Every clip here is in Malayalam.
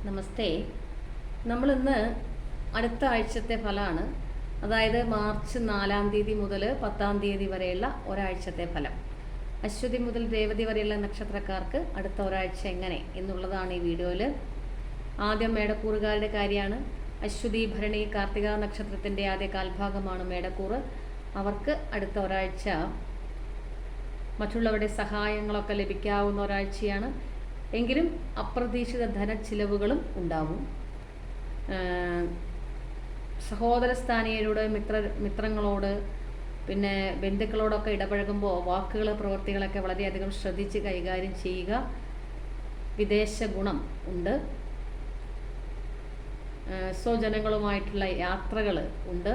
നമസ്തേ. നമ്മളിന്ന് അടുത്ത ആഴ്ചത്തെ ഫലമാണ്, അതായത് മാർച്ച് 4-ാം തീയതി മുതൽ 10-ാം തീയതി വരെയുള്ള ഒരാഴ്ചത്തെ ഫലം. അശ്വതി മുതൽ രേവതി വരെയുള്ള നക്ഷത്രക്കാർക്ക് അടുത്ത ഒരാഴ്ച എങ്ങനെ എന്നുള്ളതാണ് ഈ വീഡിയോയിൽ. ആദ്യം മേടക്കൂറുകാരുടെ കാര്യമാണ്. അശ്വതി, ഭരണി, കാർത്തിക നക്ഷത്രത്തിൻ്റെ ആദ്യ കാൽഭാഗമാണ് മേടക്കൂറ്. അവർക്ക് അടുത്ത ഒരാഴ്ച മറ്റുള്ളവരുടെ സഹായങ്ങളൊക്കെ ലഭിക്കാവുന്ന ഒരാഴ്ചയാണ്. എങ്കിലും അപ്രതീക്ഷിത ധനച്ചിലവുകളും ഉണ്ടാവും. സഹോദരസ്ഥാനീയരോട്, മിത്രങ്ങളോട്, പിന്നെ ബന്ധുക്കളോടൊക്കെ ഇടപഴകുമ്പോൾ വാക്കുകൾ, പ്രവൃത്തികളൊക്കെ വളരെയധികം ശ്രദ്ധിച്ച് കൈകാര്യം ചെയ്യുക. വിദേശ ഗുണം ഉണ്ട്. സ്വജനങ്ങളുമായിട്ടുള്ള യാത്രകൾ ഉണ്ട്.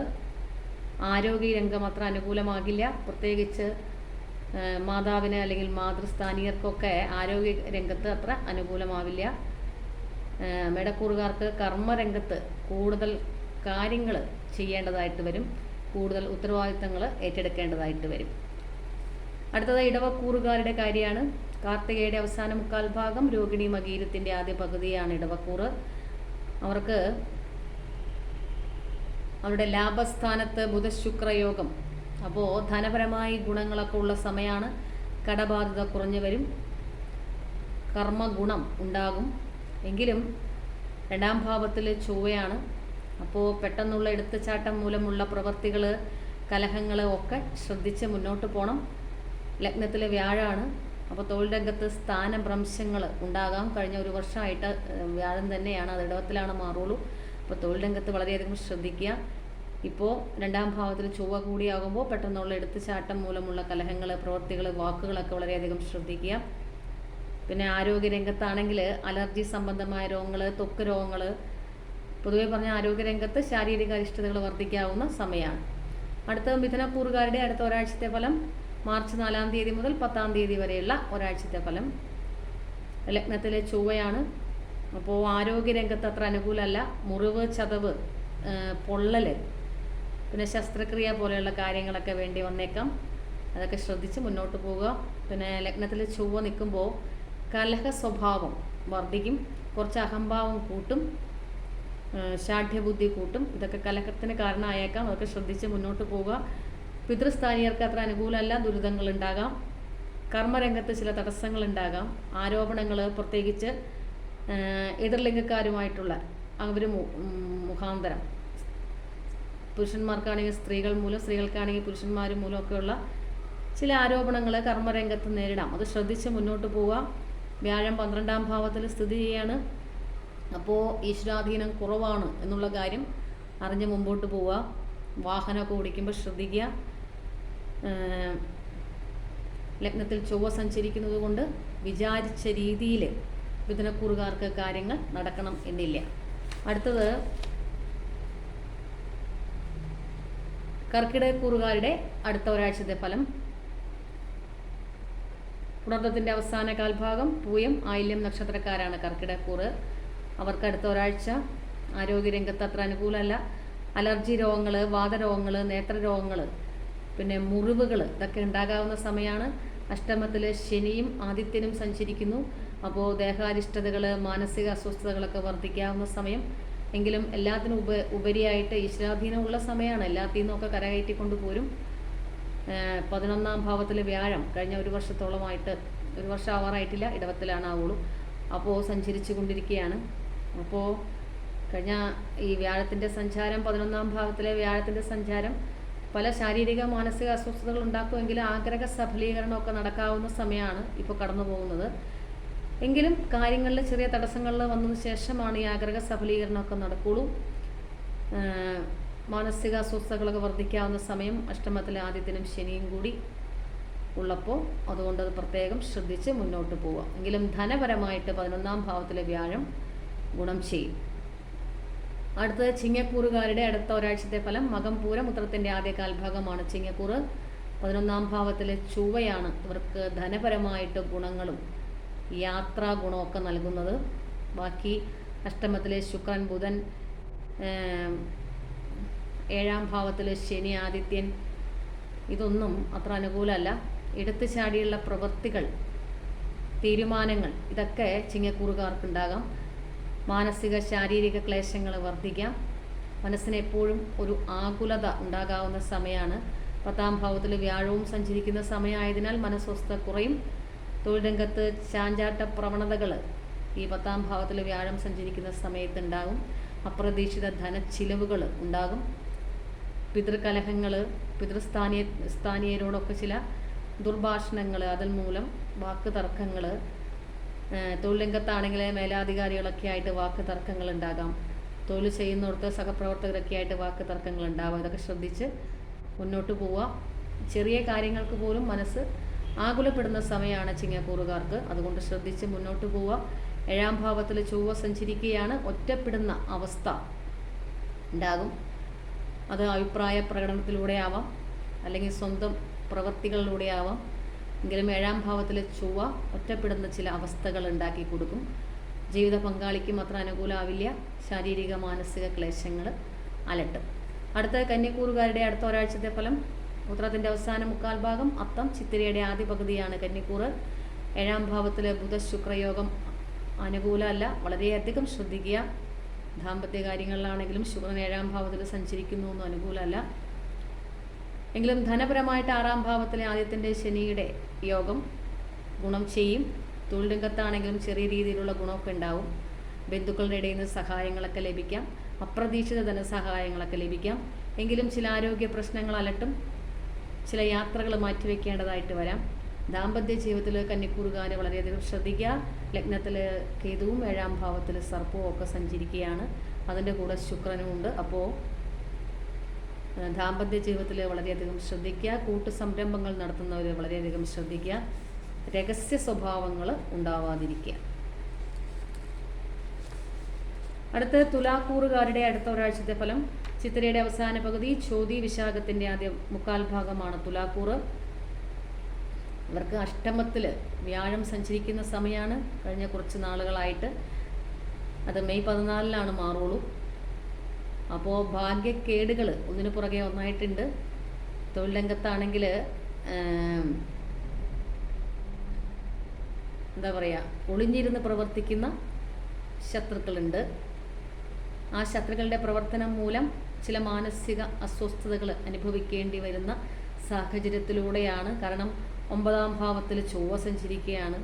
ആരോഗ്യരംഗം അത്ര അനുകൂലമാകില്ല. പ്രത്യേകിച്ച് മാതാവിന് അല്ലെങ്കിൽ മാതൃസ്ഥാനീയർക്കൊക്കെ ആരോഗ്യ രംഗത്ത് അത്ര അനുകൂലമാവില്ല. മേടക്കൂറുകാർക്ക് കർമ്മരംഗത്ത് കൂടുതൽ കാര്യങ്ങൾ ചെയ്യേണ്ടതായിട്ട് വരും. കൂടുതൽ ഉത്തരവാദിത്തങ്ങൾ ഏറ്റെടുക്കേണ്ടതായിട്ട് വരും. അടുത്തത് ഇടവക്കൂറുകാരുടെ കാര്യമാണ്. കാർത്തികയുടെ അവസാന മുക്കാൽ ഭാഗം, രോഹിണി മകീരത്തിൻ്റെ ആദ്യ പകുതിയാണ് ഇടവക്കൂറ്. അവർക്ക് അവരുടെ ലാഭസ്ഥാനത്ത് ബുധശുക്രയോഗം, അപ്പോൾ ധനപരമായി ഗുണങ്ങളൊക്കെ ഉള്ള സമയമാണ്. കടബാധ്യത കുറഞ്ഞു വരും. കർമ്മഗുണം ഉണ്ടാകും. എങ്കിലും 2-ാം ഭാവത്തിൽ ചൊവ്വയാണ്. അപ്പോൾ പെട്ടെന്നുള്ള എടുത്തുചാട്ടം മൂലമുള്ള പ്രവൃത്തികൾ, കലഹങ്ങൾ ഒക്കെ ശ്രദ്ധിച്ച് മുന്നോട്ട് പോകണം. ലഗ്നത്തിൽ വ്യാഴമാണ്. അപ്പോൾ തൊഴിൽ രംഗത്ത് സ്ഥാനഭ്രംശങ്ങൾ ഉണ്ടാകാം. കഴിഞ്ഞ ഒരു വർഷമായിട്ട് വ്യാഴം തന്നെയാണ്, അത് ഇടവത്തിലാണ് മാറുള്ളൂ. അപ്പോൾ തൊഴിൽ രംഗത്ത് വളരെയധികം ശ്രദ്ധിക്കുക. ഇപ്പോൾ 2-ാം ഭാവത്തിൽ ചൊവ്വ കൂടിയാകുമ്പോൾ പെട്ടെന്നുള്ള എടുത്തുചാട്ടം മൂലമുള്ള കലഹങ്ങൾ, പ്രവൃത്തികൾ, വാക്കുകളൊക്കെ വളരെയധികം ശ്രദ്ധിക്കുക. പിന്നെ ആരോഗ്യരംഗത്താണെങ്കിൽ അലർജി സംബന്ധമായ രോഗങ്ങൾ, ത്വക്ക് രോഗങ്ങൾ, പൊതുവെ പറഞ്ഞ ആരോഗ്യരംഗത്ത് ശാരീരിക അരിഷ്ടതകൾ വർദ്ധിക്കാവുന്ന സമയമാണ്. അടുത്ത മിഥുനക്കൂറുകാരുടെ അടുത്ത ഒരാഴ്ചത്തെ ഫലം, മാർച്ച് 4-ാം തീയതി മുതൽ 10-ാം തീയതി വരെയുള്ള ഒരാഴ്ചത്തെ ഫലം. ലഗ്നത്തിലെ ചൊവ്വയാണ്. അപ്പോൾ ആരോഗ്യരംഗത്ത് അത്ര അനുകൂലമല്ല. മുറിവ്, ചതവ്, പൊള്ളൽ, പിന്നെ ശസ്ത്രക്രിയ പോലെയുള്ള കാര്യങ്ങളൊക്കെ വേണ്ടി വന്നേക്കാം. അതൊക്കെ ശ്രദ്ധിച്ച് മുന്നോട്ട് പോവുക. പിന്നെ ലഗ്നത്തിൽ ചൊവ്വ നിൽക്കുമ്പോൾ കലഹ സ്വഭാവം വർദ്ധിക്കും. കുറച്ച് അഹംഭാവം കൂട്ടും, ശാഠ്യബുദ്ധി കൂട്ടും. ഇതൊക്കെ കലഹത്തിന് കാരണമായേക്കാം. അതൊക്കെ ശ്രദ്ധിച്ച് മുന്നോട്ട് പോവുക. പിതൃസ്ഥാനീയർക്ക് അത്ര അനുകൂലമല്ല. ദുരിതങ്ങൾ ഉണ്ടാകാം. കർമ്മരംഗത്ത് ചില തടസ്സങ്ങൾ ഉണ്ടാകാം. ആരോപണങ്ങൾ, പ്രത്യേകിച്ച് എതിർലിംഗക്കാരുമായിട്ടുള്ള അവർ മുഖാന്തരം, പുരുഷന്മാർക്കാണെങ്കിൽ സ്ത്രീകൾ മൂലം, സ്ത്രീകൾക്കാണെങ്കിൽ പുരുഷന്മാർ മൂലമൊക്കെയുള്ള ചില ആരോപണങ്ങൾ കർമ്മരംഗത്ത് നേരിടാം. അത് ശ്രദ്ധിച്ച് മുന്നോട്ട് പോവുക. വ്യാഴം 12-ാം ഭാവത്തിൽ സ്ഥിതി ചെയ്യാണ്. അപ്പോൾ ഈശ്വരാധീനം കുറവാണ് എന്നുള്ള കാര്യം അറിഞ്ഞ് മുമ്പോട്ട് പോവുക. വാഹനമൊക്കെ ഓടിക്കുമ്പോൾ ശ്രദ്ധിക്കുക. ലഗ്നത്തിൽ ചൊവ്വ സഞ്ചരിക്കുന്നത് കൊണ്ട് വിചാരിച്ച രീതിയിൽ മിഥുനക്കൂറുകാർക്ക് കാര്യങ്ങൾ നടക്കണം എന്നില്ല. അടുത്തത് കർക്കിടകക്കൂറുകാരുടെ അടുത്ത ഒരാഴ്ചത്തെ ഫലം. പുണർദത്തിൻ്റെ അവസാന കാൽഭാഗം, പൂയം, ആയില്യം നക്ഷത്രക്കാരാണ് കർക്കിടകക്കൂറ്. അവർക്ക് അടുത്ത ഒരാഴ്ച ആരോഗ്യരംഗത്ത് അത്ര അനുകൂലമല്ല. അലർജി രോഗങ്ങൾ, വാതരോഗങ്ങൾ, നേത്രരോഗങ്ങൾ, പിന്നെ മുറിവുകൾ, ഇതൊക്കെ ഉണ്ടാകാവുന്ന സമയമാണ്. അഷ്ടമത്തിൽ ശനിയും ആദിത്യനും സഞ്ചരിക്കുന്നു. അപ്പോൾ ദേഹാരിഷ്ടതകൾ, മാനസിക അസ്വസ്ഥതകളൊക്കെ വർദ്ധിക്കാവുന്ന സമയം. എങ്കിലും എല്ലാത്തിനും ഉപരിയായിട്ട് ഈശ്വരാധീനമുള്ള സമയമാണ്. എല്ലാത്തിൽ നിന്നൊക്കെ കരകയറ്റിക്കൊണ്ട് പോരും. 11-ാം ഭാവത്തിൽ വ്യാഴം കഴിഞ്ഞ ഒരു വർഷത്തോളമായിട്ട്, ഒരു വർഷം ആവാറായിട്ടില്ല, ഇടവത്തിലാണ് ആവുള്ളൂ. അപ്പോൾ സഞ്ചരിച്ചു കൊണ്ടിരിക്കുകയാണ്. അപ്പോൾ കഴിഞ്ഞ ഈ വ്യാഴത്തിൻ്റെ സഞ്ചാരം, 11-ാം ഭാവത്തിലെ വ്യാഴത്തിൻ്റെ സഞ്ചാരം പല ശാരീരിക മാനസിക അസ്വസ്ഥതകൾ ഉണ്ടാക്കുമെങ്കിലും ആഗ്രഹ സഫലീകരണമൊക്കെ നടക്കാവുന്ന സമയമാണ് ഇപ്പോൾ കടന്നു പോകുന്നത്. എങ്കിലും കാര്യങ്ങളിൽ ചെറിയ തടസ്സങ്ങളിൽ വന്നതിന് ശേഷമാണ് ഈ ആഗ്രഹ സഫലീകരണമൊക്കെ നടക്കുള്ളൂ. മാനസിക അസ്വസ്ഥതകളൊക്കെ വർദ്ധിക്കാവുന്ന സമയം. അഷ്ടമത്തിലെ ആദിത്യനും ശനിയും കൂടി ഉള്ളപ്പോൾ അതുകൊണ്ട് അത് പ്രത്യേകം ശ്രദ്ധിച്ച് മുന്നോട്ട് പോവുക. എങ്കിലും ധനപരമായിട്ട് 11-ാം ഭാവത്തിലെ വ്യാഴം ഗുണം ചെയ്യും. അടുത്തത് ചിങ്ങക്കൂറുകാരുടെ അടുത്ത ഒരാഴ്ചത്തെ ഫലം. മകം, പൂരം, ഉത്രത്തിൻ്റെ ആദ്യ കാൽഭാഗമാണ് ചിങ്ങക്കൂറ്. 11-ാം ഭാവത്തിലെ ചൊവ്വയാണ് ഇവർക്ക് ധനപരമായിട്ട് ഗുണങ്ങളും യാത്രാ ഗുണമൊക്കെ നൽകുന്നത്. ബാക്കി അഷ്ടമത്തിലെ ശുക്രൻ, ബുധൻ, 7-ാം ഭാവത്തിൽ ശനി, ആദിത്യൻ, ഇതൊന്നും അത്ര അനുകൂലമല്ല. എടുത്തു ചാടിയുള്ള പ്രവൃത്തികൾ, തീരുമാനങ്ങൾ, ഇതൊക്കെ ചിങ്ങക്കൂറുകാർക്കുണ്ടാകാം. മാനസിക ശാരീരിക ക്ലേശങ്ങൾ വർദ്ധിക്കാം. മനസ്സിന് എപ്പോഴും ഒരു ആകുലത ഉണ്ടാകാവുന്ന സമയമാണ്. 10ാം ഭാവത്തിൽ വ്യാഴവും സഞ്ചരിക്കുന്ന സമയമായതിനാൽ മനസ്വസ്ഥത കുറയും. തൊഴിൽ രംഗത്ത് ചാഞ്ചാട്ട പ്രവണതകൾ ഈ 10ാം ഭാവത്തിൽ വ്യാഴം സഞ്ചരിക്കുന്ന സമയത്ത് ഉണ്ടാകും. അപ്രതീക്ഷിത ധനച്ചിലവുകൾ ഉണ്ടാകും. പിതൃകലഹങ്ങൾ, സ്ഥാനീയരോടൊക്കെ ചില ദുർഭാഷണങ്ങൾ, അതിൽ മൂലം വാക്ക് തർക്കങ്ങൾ, തൊഴിൽ രംഗത്താണെങ്കിൽ മേലാധികാരികളൊക്കെ ആയിട്ട് വാക്ക് തർക്കങ്ങൾ ഉണ്ടാകാം. തൊഴിൽ ചെയ്യുന്നിടത്ത് സഹപ്രവർത്തകരൊക്കെ ആയിട്ട് വാക്ക് തർക്കങ്ങൾ ഉണ്ടാകും. ഇതൊക്കെ ശ്രദ്ധിച്ച് മുന്നോട്ട് പോവുക. ചെറിയ കാര്യങ്ങൾക്ക് പോലും മനസ്സ് ആകുലപ്പെടുന്ന സമയമാണ് ചിങ്ങക്കൂറുകാർക്ക്. അതുകൊണ്ട് ശ്രദ്ധിച്ച് മുന്നോട്ട് പോവുക. 7ാം ഭാവത്തിൽ ചൊവ്വ സഞ്ചരിക്കുകയാണ്. ഒറ്റപ്പെടുന്ന അവസ്ഥ ഉണ്ടാകും. അത് അഭിപ്രായ പ്രകടനത്തിലൂടെ ആവാം, അല്ലെങ്കിൽ സ്വന്തം പ്രവൃത്തികളിലൂടെ ആവാം. എങ്കിലും 7ാം ഭാവത്തിൽ ചൊവ്വ ഒറ്റപ്പെടുന്ന ചില അവസ്ഥകൾ ഉണ്ടാക്കി കൊടുക്കും. ജീവിത പങ്കാളിക്കും അത്ര അനുകൂലമാവില്ല. ശാരീരിക മാനസിക ക്ലേശങ്ങൾ അലട്ടും. അടുത്ത കന്നിക്കൂറുകാരുടെ അടുത്ത ഒരാഴ്ചത്തെ ഫലം. ഉത്രത്തിൻ്റെ അവസാന 1/4 ഭാഗം, അത്തം ചിത്തിരയുടെ ആദ്യ പകുതിയാണ് കന്നിക്കൂറ്. 7ാം ഭാവത്തിൽ ബുധ ശുക്രയോഗം അനുകൂലമല്ല. വളരെയധികം ശ്രദ്ധിക്കുക. ദാമ്പത്യ കാര്യങ്ങളിലാണെങ്കിലും ശുക്രൻ 7ാം ഭാവത്തിൽ സഞ്ചരിക്കുന്നു ഒന്നും അനുകൂലമല്ല. എങ്കിലും ധനപരമായിട്ട് 6ാം ഭാവത്തിലെ ആദ്യത്തിൻ്റെ ശനിയുടെ യോഗം ഗുണം ചെയ്യും. തൊഴിൽ രംഗത്താണെങ്കിലും ചെറിയ രീതിയിലുള്ള ഗുണമൊക്കെ ഉണ്ടാവും. ബന്ധുക്കളുടെ ഇടയിൽ നിന്ന് സഹായങ്ങളൊക്കെ ലഭിക്കാം. അപ്രതീക്ഷിത ധനസഹായങ്ങളൊക്കെ ലഭിക്കാം. എങ്കിലും ചില ആരോഗ്യ പ്രശ്നങ്ങൾ അലട്ടും. ചില യാത്രകൾ മാറ്റിവെക്കേണ്ടതായിട്ട് വരാം. ദാമ്പത്യ ജീവിതത്തിൽ കന്നിക്കൂറുകാർ വളരെയധികം ശ്രദ്ധിക്കുക. ലഗ്നത്തിൽ കേതുവും 7ാം ഭാവത്തിൽ സർപ്പവും ഒക്കെ സഞ്ചരിക്കുകയാണ്. അതിൻ്റെ കൂടെ ശുക്രനും ഉണ്ട്. അപ്പോൾ ദാമ്പത്യ ജീവിതത്തിൽ വളരെയധികം ശ്രദ്ധിക്കുക. കൂട്ടു സംരംഭങ്ങൾ നടത്തുന്നവർ വളരെയധികം ശ്രദ്ധിക്കുക. രഹസ്യ സ്വഭാവങ്ങൾ ഉണ്ടാവാതിരിക്കുക. അടുത്ത തുലാക്കൂറുകാരുടെ അടുത്ത ഒരാഴ്ചത്തെ ഫലം. ചിത്തിരയുടെ അവസാന പകുതി, ചോതി വിശാഖത്തിൻ്റെ ആദ്യ 1/4 ഭാഗമാണ് തുലാക്കൂറ്. ഇവർക്ക് അഷ്ടമത്തിൽ വ്യാഴം സഞ്ചരിക്കുന്ന സമയമാണ്. കഴിഞ്ഞ കുറച്ച് നാളുകളായിട്ട് അത് മെയ് 14 മാറുള്ളൂ. അപ്പോൾ ഭാഗ്യക്കേടുകൾ ഒന്നിനു പുറകെ ഒന്നായിട്ടുണ്ട്. തൊഴിൽ രംഗത്താണെങ്കിൽ എന്താ പറയുക, ഒളിഞ്ഞിരുന്ന് പ്രവർത്തിക്കുന്ന ശത്രുക്കളുണ്ട്. ആ ശത്രുക്കളുടെ പ്രവർത്തനം മൂലം ചില മാനസിക അസ്വസ്ഥതകൾ അനുഭവിക്കേണ്ടി വരുന്ന സാഹചര്യത്തിലൂടെയാണ്. കാരണം 9ാം ഭാവത്തിൽ ചൊവ്വ സഞ്ചരിക്കുകയാണ്.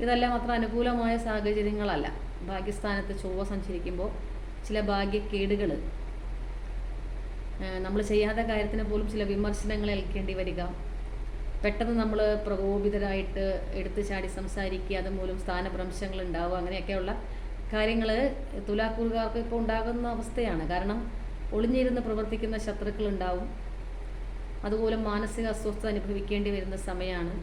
ഇതെല്ലാം അത്ര അനുകൂലമായ സാഹചര്യങ്ങളല്ല. ഭാഗ്യസ്ഥാനത്ത് ചൊവ്വ സഞ്ചരിക്കുമ്പോൾ ചില ഭാഗ്യക്കേടുകൾ, നമ്മൾ ചെയ്യാത്ത കാര്യത്തിന് പോലും ചില വിമർശനങ്ങൾ ഏൽക്കേണ്ടി വരിക, പെട്ടെന്ന് നമ്മൾ പ്രകോപിതരായിട്ട് എടുത്തു ചാടി സംസാരിക്കുക, അതുമൂലം സ്ഥാനഭ്രംശങ്ങൾ ഉണ്ടാവുക, അങ്ങനെയൊക്കെയുള്ള കാര്യങ്ങൾ തുലാക്കൂറുകാർക്ക് ഇപ്പോൾ ഉണ്ടാകുന്ന അവസ്ഥയാണ്. കാരണം ഒളിഞ്ഞിരുന്ന് പ്രവർത്തിക്കുന്ന ശത്രുക്കൾ ഉണ്ടാവും. അതുപോലെ മാനസിക അസ്വസ്ഥത അനുഭവിക്കേണ്ടി വരുന്ന സമയമാണ്.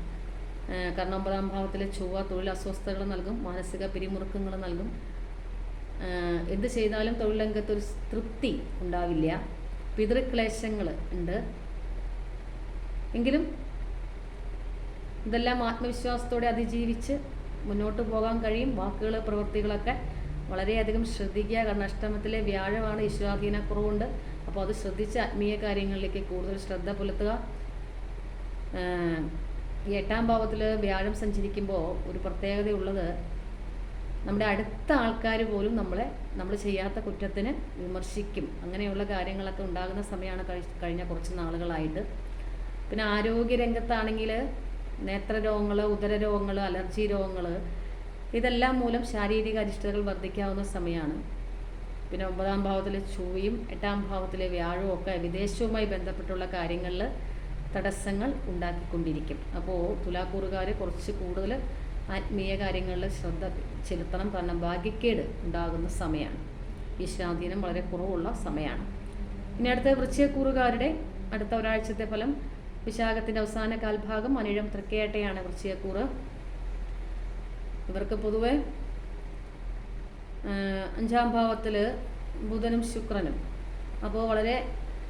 കാരണം 9ാം ഭാവത്തിലെ ചൊവ്വ തൊഴിൽ അസ്വസ്ഥതകൾ നൽകും, മാനസിക പിരിമുറുക്കങ്ങൾ നൽകും. എന്ത് ചെയ്താലും തൊഴിൽ രംഗത്ത് ഒരു തൃപ്തി ഉണ്ടാവില്ല. പിതൃക്ലേശങ്ങൾ ഉണ്ട്. എങ്കിലും ഇതെല്ലാം ആത്മവിശ്വാസത്തോടെ അതിജീവിച്ച് മുന്നോട്ട് പോകാൻ കഴിയും. വാക്കുകൾ പ്രവൃത്തികളൊക്കെ വളരെയധികം ശ്രദ്ധിക്കുക. കാരണം അഷ്ടമത്തിലെ വ്യാഴമാണ്, ഈശ്വരാധീനക്കുറവുണ്ട്. അപ്പോൾ അത് ശ്രദ്ധിച്ച് ആത്മീയ കാര്യങ്ങളിലേക്ക് കൂടുതൽ ശ്രദ്ധ പുലർത്തുക. ഈ 8ാം ഭാവത്തിൽ വ്യാഴം സഞ്ചരിക്കുമ്പോൾ ഒരു പ്രത്യേകതയുള്ളത്, നമ്മുടെ അടുത്ത ആൾക്കാർ പോലും നമ്മൾ ചെയ്യാത്ത കുറ്റത്തിന് വിമർശിക്കും. അങ്ങനെയുള്ള കാര്യങ്ങളൊക്കെ ഉണ്ടാകുന്ന സമയമാണ് കഴിഞ്ഞ കുറച്ച് നാളുകളായിട്ട്. പിന്നെ ആരോഗ്യരംഗത്താണെങ്കിൽ നേത്രരോഗങ്ങൾ, ഉദരരോഗങ്ങൾ, അലർജി രോഗങ്ങൾ, ഇതെല്ലാം മൂലം ശാരീരിക അരിഷ്ടതകൾ വർദ്ധിക്കാവുന്ന സമയമാണ്. പിന്നെ 9ാം ഭാവത്തിലെ ചൊവ്വയും 8ാം ഭാവത്തിലെ വ്യാഴവും ഒക്കെ വിദേശവുമായി ബന്ധപ്പെട്ടുള്ള കാര്യങ്ങളിൽ തടസ്സങ്ങൾ ഉണ്ടാക്കിക്കൊണ്ടിരിക്കും. അപ്പോൾ തുലാക്കൂറുകാർ കുറച്ച് കൂടുതൽ ആത്മീയ കാര്യങ്ങളിൽ ശ്രദ്ധ ചെലുത്തണം. കാരണം ഭാഗ്യക്കേട് ഉണ്ടാകുന്ന സമയമാണ്. ഈശ്വരാധീനം വളരെ കുറവുള്ള സമയമാണ്. ഇനി അടുത്ത വൃശ്ചികക്കൂറുകാരുടെ അടുത്ത ഒരാഴ്ചത്തെ ഫലം. വിശാഖത്തിൻ്റെ അവസാന കാൽഭാഗം, അനിഴം തൃക്കേട്ടയാണ് വൃശ്ചികക്കൂറ്. ഇവർക്ക് പൊതുവെ 5ാം ഭാവത്തിൽ ബുധനും ശുക്രനും. അപ്പോൾ വളരെ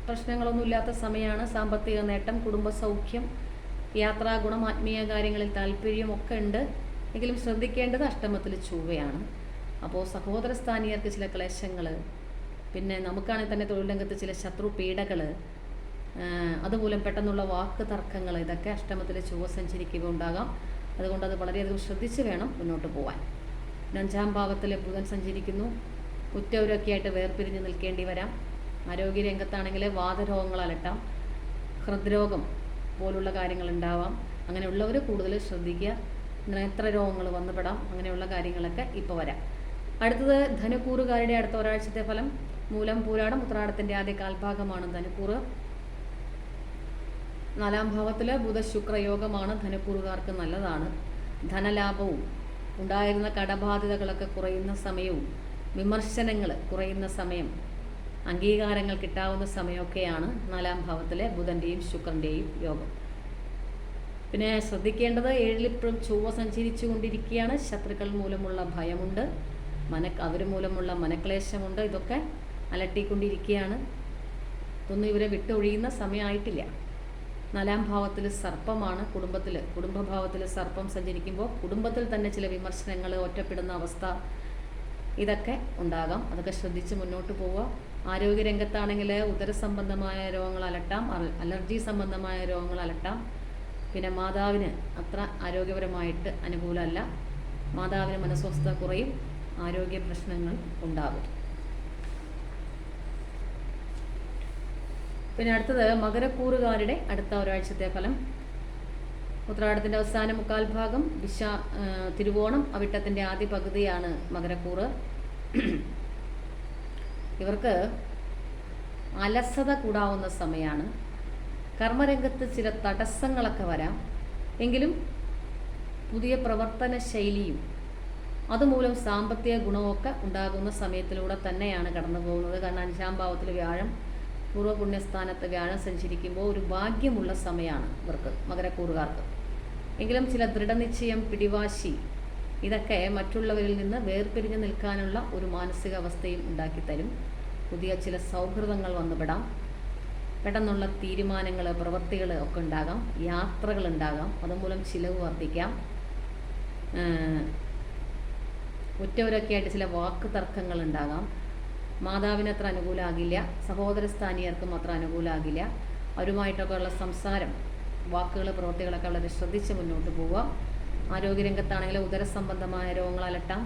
പ്രശ്നങ്ങളൊന്നുമില്ലാത്ത സമയമാണ്. സാമ്പത്തിക നേട്ടം, കുടുംബ സൗഖ്യം, യാത്രാഗുണം, ആത്മീയ കാര്യങ്ങളിൽ താല്പര്യമൊക്കെ ഉണ്ട്. എങ്കിലും ശ്രദ്ധിക്കേണ്ടത് അഷ്ടമത്തിൽ ചൊവ്വയാണ്. അപ്പോൾ സഹോദര സ്ഥാനീയർക്ക് ചില ക്ലേശങ്ങൾ, പിന്നെ നമുക്കാണെങ്കിൽ തന്നെ തൊഴിൽ രംഗത്ത് ചില ശത്രു പീഡകൾ, അതുമൂലം പെട്ടെന്നുള്ള വാക്ക് തർക്കങ്ങൾ, ഇതൊക്കെ അഷ്ടമത്തിൽ ചൊവ്വ സഞ്ചരിക്കുക ഉണ്ടാകാം. അതുകൊണ്ട് അത് വളരെയധികം ശ്രദ്ധിച്ച് വേണം മുന്നോട്ട് പോകാൻ. അഞ്ചാം ഭാവത്തിൽ ബുധൻ സഞ്ചരിക്കുന്നു. ഉറ്റവരൊക്കെ ആയിട്ട് വേർപിരിഞ്ഞ് നിൽക്കേണ്ടി വരാം. ആരോഗ്യരംഗത്താണെങ്കിൽ വാതരോഗങ്ങൾ അലട്ടാം, ഹൃദ്രോഗം പോലുള്ള കാര്യങ്ങൾ ഉണ്ടാവാം. അങ്ങനെയുള്ളവർ കൂടുതൽ ശ്രദ്ധിക്കുക. നേത്രരോഗങ്ങൾ വന്നുപെടാം. അങ്ങനെയുള്ള കാര്യങ്ങളൊക്കെ ഇപ്പോൾ വരാം. അടുത്തത് ധനുക്കൂറുകാരുടെ അടുത്ത ഒരാഴ്ചത്തെ ഫലം. മൂലം, പൂരാടം, ഉത്രാടത്തിൻ്റെ ആദ്യ കാൽഭാഗമാണ് ധനുക്കൂറ്. 4-ാം ഭാവത്തിൽ ബുധ ശുക്രയോഗമാണ്. ധനുക്കൂറുകാർക്ക് നല്ലതാണ്. ധനലാഭവും ഉണ്ടായിരുന്ന കടബാധ്യതകളൊക്കെ കുറയുന്ന സമയവും വിമർശനങ്ങൾ കുറയുന്ന സമയം, അംഗീകാരങ്ങൾ കിട്ടാവുന്ന സമയമൊക്കെയാണ് 4-ാം ഭാവത്തിലെ ബുധൻ്റെയും ശുക്രൻ്റെയും യോഗം. പിന്നെ ശ്രദ്ധിക്കേണ്ടത് 7-ൽ ഇപ്പോഴും ചൊവ്വ സഞ്ചരിച്ചു കൊണ്ടിരിക്കുകയാണ്. ശത്രുക്കൾ മൂലമുള്ള ഭയമുണ്ട്, അവർ മൂലമുള്ള മനക്ലേശമുണ്ട്. ഇതൊക്കെ അലട്ടിക്കൊണ്ടിരിക്കുകയാണ്. ഇതൊന്നും ഇവരെ വിട്ടൊഴിയുന്ന സമയമായിട്ടില്ല. 4-ാം ഭാവത്തിൽ സർപ്പമാണ്. കുടുംബഭാവത്തിൽ സർപ്പം സഞ്ചരിക്കുമ്പോൾ കുടുംബത്തിൽ തന്നെ ചില വിമർശനങ്ങൾ, ഒറ്റപ്പെടുന്ന അവസ്ഥ ഇതൊക്കെ ഉണ്ടാകാം. അതൊക്കെ ശ്രദ്ധിച്ച് മുന്നോട്ട് പോവുക. ആരോഗ്യരംഗത്താണെങ്കിൽ ഉദരസംബന്ധമായ രോഗങ്ങൾ അലട്ടാം, അലർജി സംബന്ധമായ രോഗങ്ങൾ അലട്ടാം. പിന്നെ മാതാവിന് അത്ര ആരോഗ്യപരമായിട്ട് അനുകൂലമല്ല. മാതാവിന് മനസ്വസ്ഥത കുറയും, ആരോഗ്യ പ്രശ്നങ്ങൾ ഉണ്ടാകും. പിന്നെ അടുത്തത് മകരക്കൂറുകാരുടെ അടുത്ത ഒരാഴ്ചത്തെ ഫലം. ഉത്രാടത്തിൻ്റെ അവസാന 3/4 ഭാഗം, തിരുവോണം, അവിട്ടത്തിൻ്റെ ആദ്യ പകുതിയാണ് മകരക്കൂറ്. ഇവർക്ക് അലസത കൂടാവുന്ന സമയമാണ്. കർമ്മരംഗത്ത് ചില തടസ്സങ്ങളൊക്കെ വരാം. എങ്കിലും പുതിയ പ്രവർത്തന ശൈലിയും അതുമൂലം സാമ്പത്തിക ഗുണമൊക്കെ ഉണ്ടാകുന്ന സമയത്തിലൂടെ തന്നെയാണ് കടന്നു പോകുന്നത്. കാരണം 5-ാം ഭാവത്തിൽ വ്യാഴം, പൂർവ്വപുണ്യസ്ഥാനത്ത് വ്യാഴം സഞ്ചരിക്കുമ്പോൾ ഒരു ഭാഗ്യമുള്ള സമയമാണ് ഇവർക്ക്, മകരക്കൂറുകാർക്ക്. എങ്കിലും ചില ദൃഢനിശ്ചയം, പിടിവാശി ഇതൊക്കെ മറ്റുള്ളവരിൽ നിന്ന് വേർപിരിഞ്ഞ് നിൽക്കാനുള്ള ഒരു മാനസികാവസ്ഥയും ഉണ്ടാക്കിത്തരും. പുതിയ ചില സൗഹൃദങ്ങൾ വന്നുപെടാം. പെട്ടെന്നുള്ള തീരുമാനങ്ങൾ, പ്രവൃത്തികൾ ഒക്കെ ഉണ്ടാകാം. യാത്രകൾ ഉണ്ടാകാം. അതുമൂലം ചിലവ് വർദ്ധിക്കാം. ഉറ്റവരൊക്കെ ആയിട്ട് ചില വാക്ക് തർക്കങ്ങൾ ഉണ്ടാകാം. മാതാവിന് അത്ര അനുകൂലമാകില്ല. സഹോദരസ്ഥാനീയർക്കും അത്ര അനുകൂലമാകില്ല. അവരുമായിട്ടൊക്കെ ഉള്ള സംസാരം, വാക്കുകൾ, പ്രവൃത്തികളൊക്കെ വളരെ ശ്രദ്ധിച്ച് മുന്നോട്ട് പോവുക. ആരോഗ്യരംഗത്താണെങ്കിൽ ഉദരസംബന്ധമായ രോഗങ്ങൾ അലട്ടാം,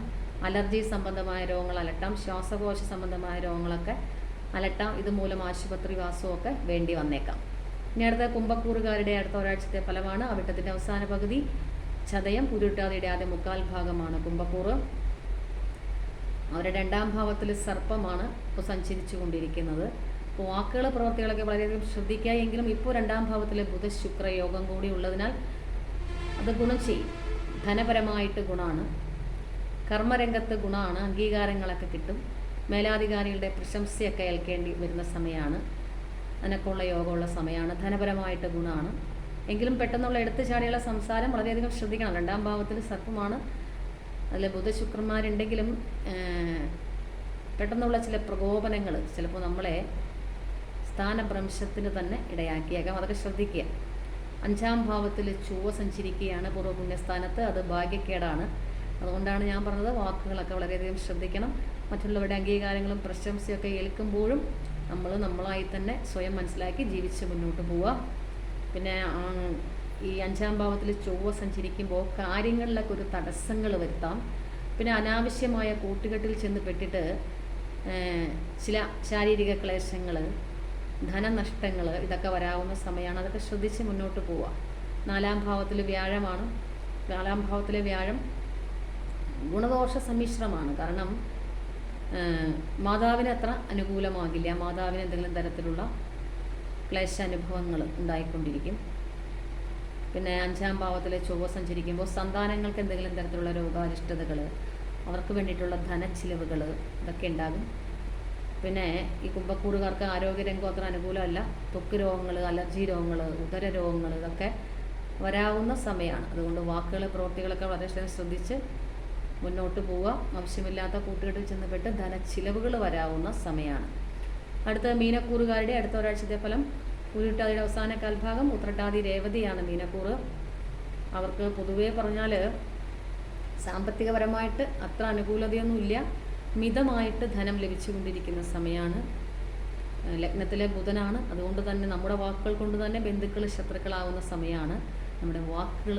അലർജി സംബന്ധമായ രോഗങ്ങൾ അലട്ടാം, ശ്വാസകോശ സംബന്ധമായ രോഗങ്ങളൊക്കെ അലട്ടാം. ഇതുമൂലം ആശുപത്രി വാസമൊക്കെ വേണ്ടി വന്നേക്കാം. ഇനി അടുത്ത കുംഭക്കൂറുകാരുടെ അടുത്ത ഒരാഴ്ചത്തെ ഫലമാണ്. അവിട്ടത്തിൻ്റെ അവസാന പകുതി, ചതയം, പുരുട്ടാതിയുടെ ആദ്യ 3/4 ഭാഗമാണ് കുംഭക്കൂറ്. അവരുടെ 2-ാം ഭാവത്തിൽ സർപ്പമാണ് ഇപ്പോൾ സഞ്ചരിച്ചു കൊണ്ടിരിക്കുന്നത്. അപ്പോൾ വാക്കുകൾ, പ്രവൃത്തികളൊക്കെ വളരെയധികം ശ്രദ്ധിക്കുക. എങ്കിലും ഇപ്പോൾ 2-ാം ഭാവത്തിൽ ബുധ ശുക്ര യോഗം കൂടി ഉള്ളതിനാൽ അത് ഗുണം ചെയ്യും. ധനപരമായിട്ട് ഗുണമാണ്, കർമ്മരംഗത്ത് ഗുണമാണ്, അംഗീകാരങ്ങളൊക്കെ കിട്ടും. മേലാധികാരികളുടെ പ്രശംസയൊക്കെ ഏൽക്കേണ്ടി വരുന്ന സമയമാണ്. അതിനൊക്കെയുള്ള യോഗമുള്ള സമയമാണ്. ധനപരമായിട്ട് ഗുണമാണ്. എങ്കിലും പെട്ടെന്നുള്ള എടുത്തുചാടിയുള്ള സംസാരം വളരെയധികം ശ്രദ്ധിക്കണം. 2-ാം ഭാവത്തിൽ സർപ്പമാണ്. അതിൽ ബുധശുക്രന്മാരുണ്ടെങ്കിലും പെട്ടെന്നുള്ള ചില പ്രകോപനങ്ങൾ ചിലപ്പോൾ നമ്മളെ സ്ഥാനഭ്രംശത്തിന് തന്നെ ഇടയാക്കിയേക്കാം. അതൊക്കെ ശ്രദ്ധിക്കുക. 5-ാം ഭാവത്തിൽ ചൊവ്വ സഞ്ചരിക്കുകയാണ് പൂർവ്വപുണ്യസ്ഥാനത്ത്. അത് ഭാഗ്യക്കേടാണ്. അതുകൊണ്ടാണ് ഞാൻ പറഞ്ഞത് വാക്കുകളൊക്കെ വളരെയധികം ശ്രദ്ധിക്കണം. മറ്റുള്ളവരുടെ അംഗീകാരങ്ങളും പ്രശംസയൊക്കെ ഏൽക്കുമ്പോഴും നമ്മളായി തന്നെ സ്വയം മനസ്സിലാക്കി ജീവിച്ച് മുന്നോട്ട് പോവുക. പിന്നെ ഈ 5-ാം ഭാവത്തിൽ ചൊവ്വ സഞ്ചരിക്കുമ്പോൾ കാര്യങ്ങളിലൊക്കെ ഒരു തടസ്സങ്ങൾ വരുത്താം. പിന്നെ അനാവശ്യമായ കൂട്ടുകെട്ടിൽ ചെന്ന് പെട്ടിട്ട് ചില ശാരീരിക ക്ലേശങ്ങൾ, ധനനഷ്ടങ്ങൾ ഇതൊക്കെ വരാവുന്ന സമയമാണ്. അതൊക്കെ ശ്രദ്ധിച്ച് മുന്നോട്ട് പോവുക. 4-ാം ഭാവത്തിൽ വ്യാഴമാണ്. 4-ാം ഭാവത്തിലെ വ്യാഴം ഗുണദോഷ സമ്മിശ്രമാണ്. കാരണം മാതാവിന് അത്ര അനുകൂലമാകില്ല. മാതാവിന് എന്തെങ്കിലും തരത്തിലുള്ള ക്ലേശാനുഭവങ്ങൾ ഉണ്ടായിക്കൊണ്ടിരിക്കും. പിന്നെ 5-ാം ഭാവത്തിലെ ചൊവ്വ സഞ്ചരിക്കുമ്പോൾ സന്താനങ്ങൾക്ക് എന്തെങ്കിലും തരത്തിലുള്ള രോഗാരിഷ്ടതകൾ, അവർക്ക് വേണ്ടിയിട്ടുള്ള ധനച്ചിലവുകൾ ഇതൊക്കെ ഉണ്ടാകും. പിന്നെ ഈ കുംഭക്കൂറുകാർക്ക് ആരോഗ്യരംഗം അത്ര അനുകൂലമല്ല. ത്വക്ക് രോഗങ്ങൾ, അലർജി രോഗങ്ങൾ, ഉദര രോഗങ്ങൾ ഇതൊക്കെ വരാവുന്ന സമയമാണ്. അതുകൊണ്ട് വാക്കുകൾ, പ്രവൃത്തികളൊക്കെ വളരെ ശ്രദ്ധിച്ച് മുന്നോട്ട് പോവുക. ആവശ്യമില്ലാത്ത കൂട്ടുകെട്ടിൽ ചെന്നപ്പെട്ട് ധനച്ചിലവുകൾ വരാവുന്ന സമയമാണ്. അടുത്ത മീനക്കൂറുകാരുടെ അടുത്ത ഒരാഴ്ചത്തെ ഫലം. പൂരിട്ടാതിയുടെ അവസാന കാൽഭാഗം, ഉത്രട്ടാതി, രേവതിയാണ് മീനക്കൂറ്. അവർക്ക് പൊതുവേ പറഞ്ഞാൽ സാമ്പത്തികപരമായിട്ട് അത്ര അനുകൂലതയൊന്നുമില്ല. മിതമായിട്ട് ധനം ലഭിച്ചുകൊണ്ടിരിക്കുന്ന സമയമാണ്. ലഗ്നത്തിലെ ബുധനാണ്. അതുകൊണ്ട് തന്നെ നമ്മുടെ വാക്കുകൾ കൊണ്ട് തന്നെ ബന്ധുക്കൾ ശത്രുക്കളാവുന്ന സമയമാണ്. നമ്മുടെ വാക്കുകൾ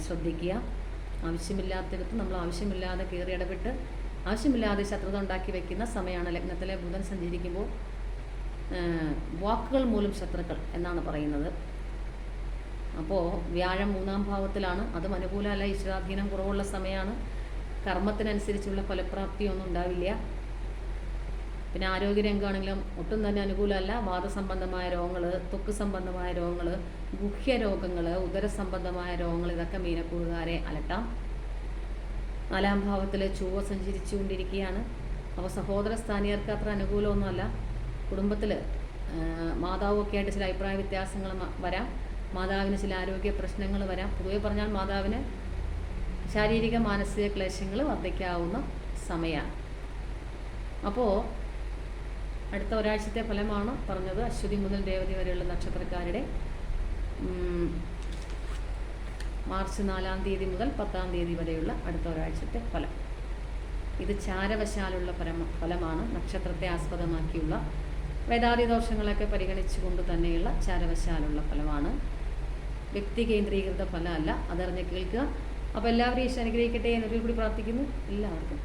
ശ്രദ്ധിക്കുക. ആവശ്യമില്ലാത്തിടത്ത് നമ്മൾ ആവശ്യമില്ലാതെ കയറി ഇടപെട്ട് ആവശ്യമില്ലാതെ ശത്രുത ഉണ്ടാക്കി വെക്കുന്ന സമയമാണ്. ലഗ്നത്തിലെ ബുധൻ സഞ്ചരിക്കുമ്പോൾ വാക്കുകൾ മൂലം ശത്രുക്കൾ എന്നാണ് പറയുന്നത്. അപ്പോൾ വ്യാഴം 3-ാം ഭാവത്തിലാണ്. അതും അനുകൂലമല്ല, ഈശ്വരാധീനം കുറവുള്ള സമയമാണ്. കർമ്മത്തിനനുസരിച്ചുള്ള ഫലപ്രാപ്തിയൊന്നും ഉണ്ടാവില്ല. പിന്നെ ആരോഗ്യരംഗമാണെങ്കിലും ഒട്ടും തന്നെ അനുകൂലമല്ല. വാദസംബന്ധമായ രോഗങ്ങൾ, ത്വക്ക് സംബന്ധമായ രോഗങ്ങൾ, ഗുഹ്യരോഗങ്ങൾ, ഉദരസംബന്ധമായ രോഗങ്ങൾ, ഇതൊക്കെ മീനക്കൂറുകാരെ അലട്ടാം. 4-ാം ഭാവത്തിൽ ചൊവ്വ സഞ്ചരിച്ചുകൊണ്ടിരിക്കുകയാണ്. അപ്പോൾ സഹോദര സ്ഥാനീയർക്ക് അത്ര അനുകൂലമൊന്നുമല്ല. കുടുംബത്തിൽ മാതാവൊക്കെ ആയിട്ട് ചില അഭിപ്രായ വ്യത്യാസങ്ങൾ വരാം. മാതാവിന് ചില ആരോഗ്യ പ്രശ്നങ്ങൾ വരാം. പൊതുവെ പറഞ്ഞാൽ മാതാവിന് ശാരീരിക മാനസിക ക്ലേശങ്ങൾ വർദ്ധിക്കാവുന്ന സമയമാണ്. അപ്പോൾ അടുത്ത ഒരാഴ്ചത്തെ ഫലമാണ് പറഞ്ഞത്. അശ്വതി മുതൽ രേവതി വരെയുള്ള നക്ഷത്രക്കാരുടെ മാർച്ച് 4-ാം തീയതി മുതൽ 10-ാം തീയതി വരെയുള്ള അടുത്ത ഒരാഴ്ചത്തെ ഫലം. ഇത് ചാരവശാലുള്ള ഫലമാണ്. നക്ഷത്രത്തെ ആസ്പദമാക്കിയുള്ള വേദാദി ദോഷങ്ങളൊക്കെ പരിഗണിച്ചുകൊണ്ട് തന്നെയുള്ള ചാരവശാലുള്ള ഫലമാണ്. വ്യക്തി കേന്ദ്രീകൃത ഫലമല്ല. അതറിഞ്ഞ് കേൾക്കുക. അപ്പോൾ എല്ലാവരെയും ഈശ്വരൻ അനുഗ്രഹിക്കട്ടെ എന്നൊരു കൂടി പ്രാർത്ഥിക്കുന്നു. എല്ലാവർക്കും